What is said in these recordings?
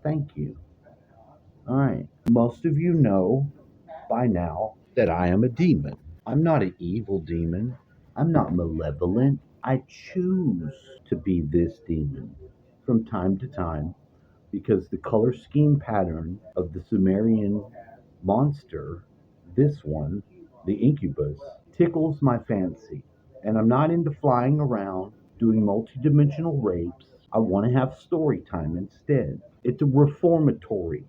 Thank you. All right. Most of you know by now that I am a demon. I'm not an evil demon. I'm not malevolent. I choose to be this demon from time to time because the color scheme pattern of the Sumerian monster, this one, the incubus, tickles my fancy. And I'm not into flying around doing multidimensional rapes. I want to have story time instead. It's a reformatory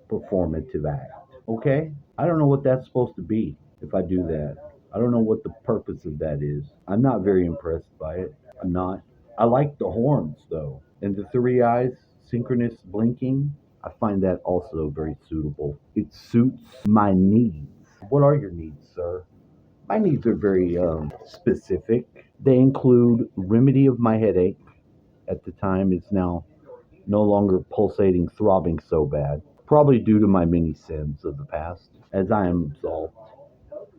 performative act. Okay? I don't know what that's supposed to be if I do that. I don't know what the purpose of that is. I'm not very impressed by it. I'm not. I like the horns though. And the three eyes, synchronous blinking. I find that also very suitable. It suits my needs. What are your needs, sir? My needs are very specific. They include remedy of my headache. At the time, it's now no longer pulsating, throbbing so bad, probably due to my many sins of the past, as I am absolved.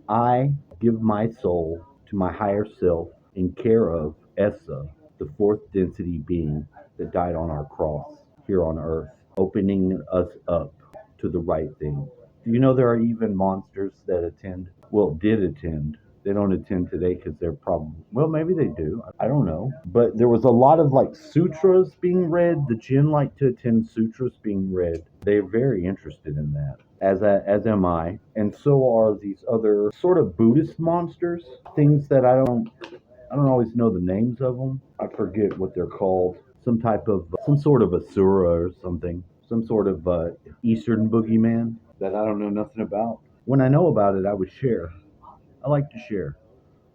I give my soul to my higher self in care of Essa, the fourth density being that died on our cross here on earth, opening us up to the right thing. Do you know there are even monsters that attend? Well, did attend. They don't attend today because they're probably, well, maybe they do. I don't know. But there was a lot of like sutras being read. The jinn like to attend sutras being read. They're very interested in that, as am I, and so are these other sort of Buddhist monsters. Things that I don't always know the names of them. I forget what they're called. Some sort of asura or something. Some sort of Eastern boogeyman that I don't know nothing about. When I know about it, I would share. I like to share.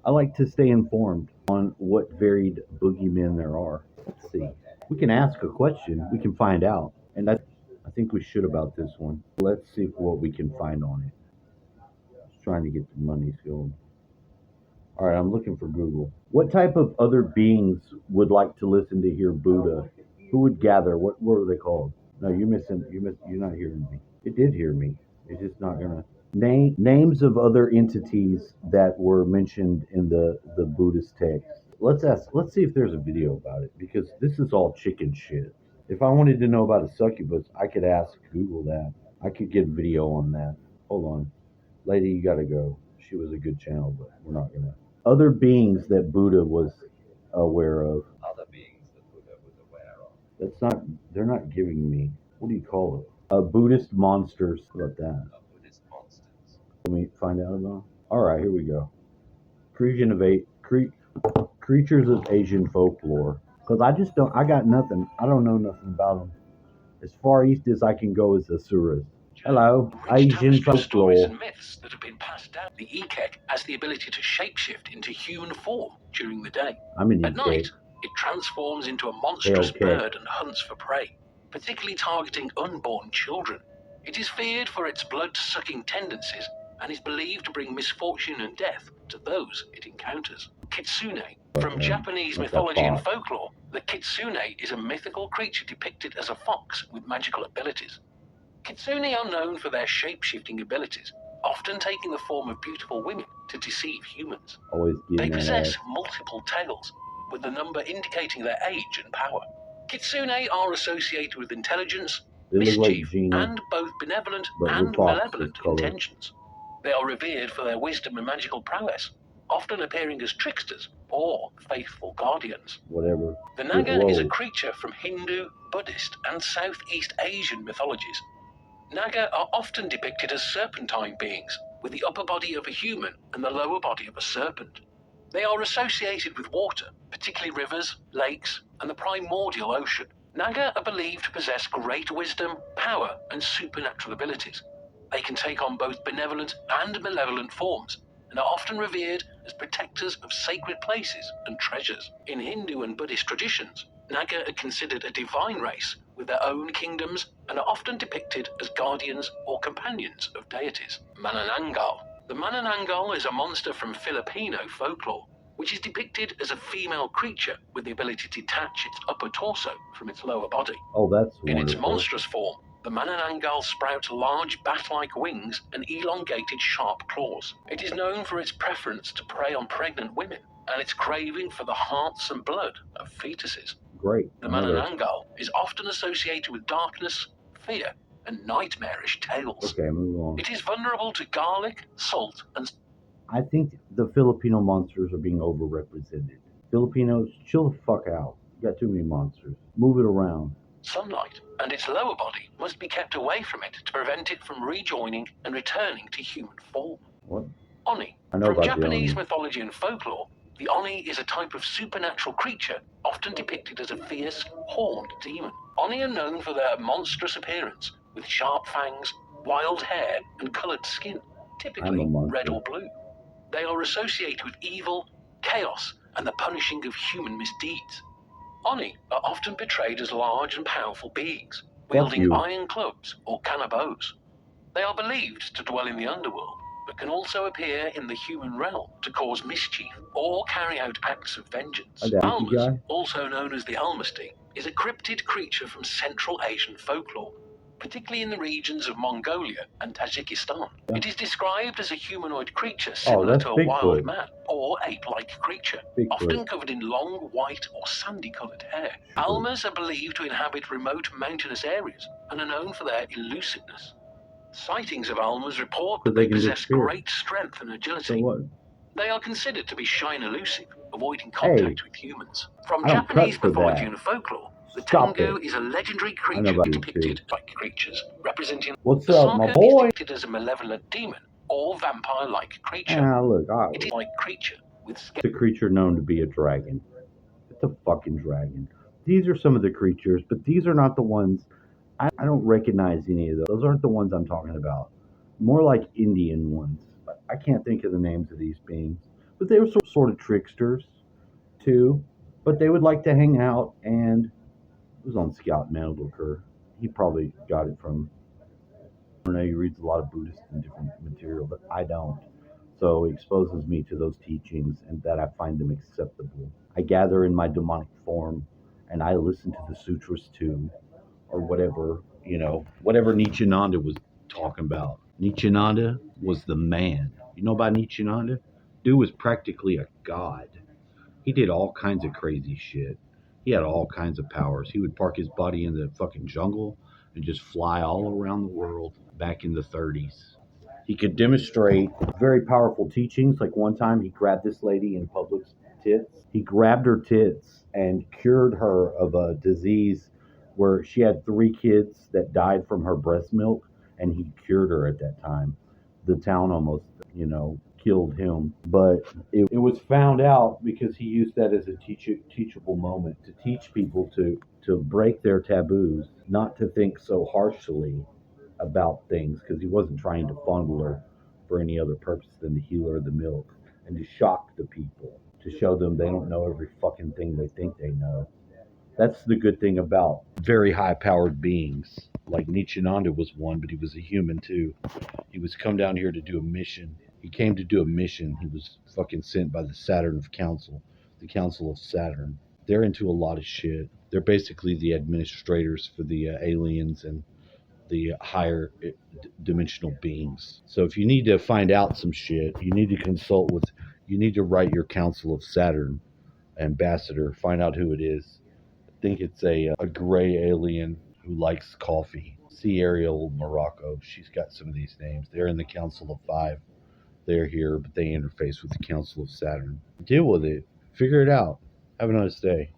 I like to stay informed on what varied boogeymen there are. Let's see. We can ask a question. We can find out. And I think we should about this one. Let's see what we can find on it. Just trying to get the money going. All right, I'm looking for Google. What type of other beings would like to listen to hear Buddha? Who would gather? What were they called? No, you're missing. You're not hearing me. It did hear me. It's just not gonna. Names of other entities that were mentioned in the Buddhist text. Let's ask. Let's see if there's a video about it because this is all chicken shit. If I wanted to know about a succubus, I could ask Google that. I could get video on that. Hold on, lady, you gotta go. She was a good channel, but we're not gonna. Other beings that Buddha was aware of. Other beings that Buddha was aware of. That's not. They're not giving me. What do you call it? Buddhist monsters. How about that? Buddhist monsters. Let me find out about. All right, here we go. Creatures of Asian folklore. Because I just don't. I got nothing. I don't know nothing about them. As far east as I can go is Asuras. Hello, Asian Stories folklore. and myths that have been passed down. The Ekek has the ability to shapeshift into human form during the day. I'm an At Ekek. night, it transforms into a monstrous Okay. bird and hunts for prey, particularly targeting unborn children. It is feared for its blood-sucking tendencies and is believed to bring misfortune and death to those it encounters. Kitsune. From Okay. Japanese Like a mythology and fox. folklore, the kitsune is a mythical creature depicted as a fox with magical abilities. Kitsune are known for their shape-shifting abilities, often taking the form of beautiful women to deceive humans. Always They getting that possess ass. multiple tails, with the number indicating their age and power. Kitsune are associated with intelligence, They look like mischief, Gina, and both benevolent but with and fox's malevolent color. intentions. They are revered for their wisdom and magical prowess, often appearing as tricksters or faithful guardians. Whatever. The Naga is a Whoa. creature from Hindu, Buddhist, and Southeast Asian mythologies. Naga are often depicted as serpentine beings, with the upper body of a human and the lower body of a serpent. They are associated with water, particularly rivers, lakes, and the primordial ocean. Naga are believed to possess great wisdom, power, and supernatural abilities. They can take on both benevolent and malevolent forms, and are often revered as protectors of sacred places and treasures. In Hindu and Buddhist traditions, Naga are considered a divine race with their own kingdoms and are often depicted as guardians or companions of deities. Manananggal. The Manananggal is a monster from Filipino folklore, which is depicted as a female creature with the ability to detach its upper torso from its lower body. Oh, that's In its wonderful. monstrous form, the Manananggal sprouts large bat-like wings and elongated sharp claws. It is known for its preference to prey on pregnant women and its craving for the hearts and blood of fetuses. Great. The Another. Manananggal is often associated with darkness, fear and nightmarish tales. Okay, move on. It is vulnerable to garlic, salt, and I think the Filipino monsters are being overrepresented. Filipinos, chill the fuck out. You got too many monsters. Move it around. sunlight, and its lower body must be kept away from it to prevent it from rejoining and returning to human form. What? Oni. I know From about Japanese the Oni. mythology and folklore, the Oni is a type of supernatural creature often depicted as a fierce, horned demon. Oni are known for their monstrous appearance, with sharp fangs, wild hair, and coloured skin, typically monster. red or blue. They are associated with evil, chaos, and the punishing of human misdeeds. Oni are often portrayed as large and powerful beings, wielding you. iron clubs or kanabos. They are believed to dwell in the underworld, but can also appear in the human realm to cause mischief or carry out acts of vengeance. A donkey Almas, guy? also known as the Almasty, is a cryptid creature from Central Asian folklore, particularly in the regions of Mongolia and Tajikistan. Yeah. It is described as a humanoid creature similar that's to a wild Bigfoot. man or ape-like creature, Bigfoot. often covered in long, white or sandy-coloured hair. Almas are believed to inhabit remote mountainous areas and are known for their elusiveness. Sightings of almas report that But they they can possess disappear. great strength and So agility. what? They are considered to be shine elusive, avoiding contact Hey, with humans. From I don't Japanese cut for mythology that. and folklore, the Stop Tengu it. is a legendary I know creature about you depicted too. like creatures, representing What's the up, my Saka boy? is depicted as a malevolent demon or vampire-like creature. Ah, look, It is like creature with it's a creature known to be a dragon. It's a fucking dragon. These are some of the creatures, but these are not the ones. I don't recognize any of those. Those aren't the ones I'm talking about. More like Indian ones. I can't think of the names of these beings. But they were sort of tricksters, too. But they would like to hang out, and it was on Scout Mandelker. He probably got it from, I don't know, he reads a lot of Buddhist and different material, but I don't. So it exposes me to those teachings and that I find them acceptable. I gather in my demonic form and I listen to the sutras too, or whatever, whatever Nityananda was talking about. Nityananda was the man. You know about Nityananda? Dude was practically a god. He did all kinds of crazy shit. He had all kinds of powers. He would park his body in the fucking jungle and just fly all around the world back in the 30s. He could demonstrate very powerful teachings. Like one time he grabbed this lady in public's tits. He grabbed her tits and cured her of a disease where she had 3 kids that died from her breast milk, and he cured her at that time. The town almost, killed him. But it was found out because he used that as a teachable moment to teach people to break their taboos, not to think so harshly about things, because he wasn't trying to fondle her for any other purpose than to heal her of the milk and to shock the people, to show them they don't know every fucking thing they think they know. That's the good thing about very high powered beings. Like Nityananda was one, but he was a human too. He was come down here to do a mission. He came to do a mission. He was fucking sent by the Saturn Council, the Council of Saturn. They're into a lot of shit. They're basically the administrators for the aliens and the higher dimensional beings. So if you need to find out some shit, you need to you need to write your Council of Saturn ambassador, find out who it is. I think it's a gray alien who likes coffee. See Ariel Morocco. She's got some of these names. They're in the Council of Five. They're here, but they interface with the Council of Saturn. Deal with it. Figure it out. Have a nice day.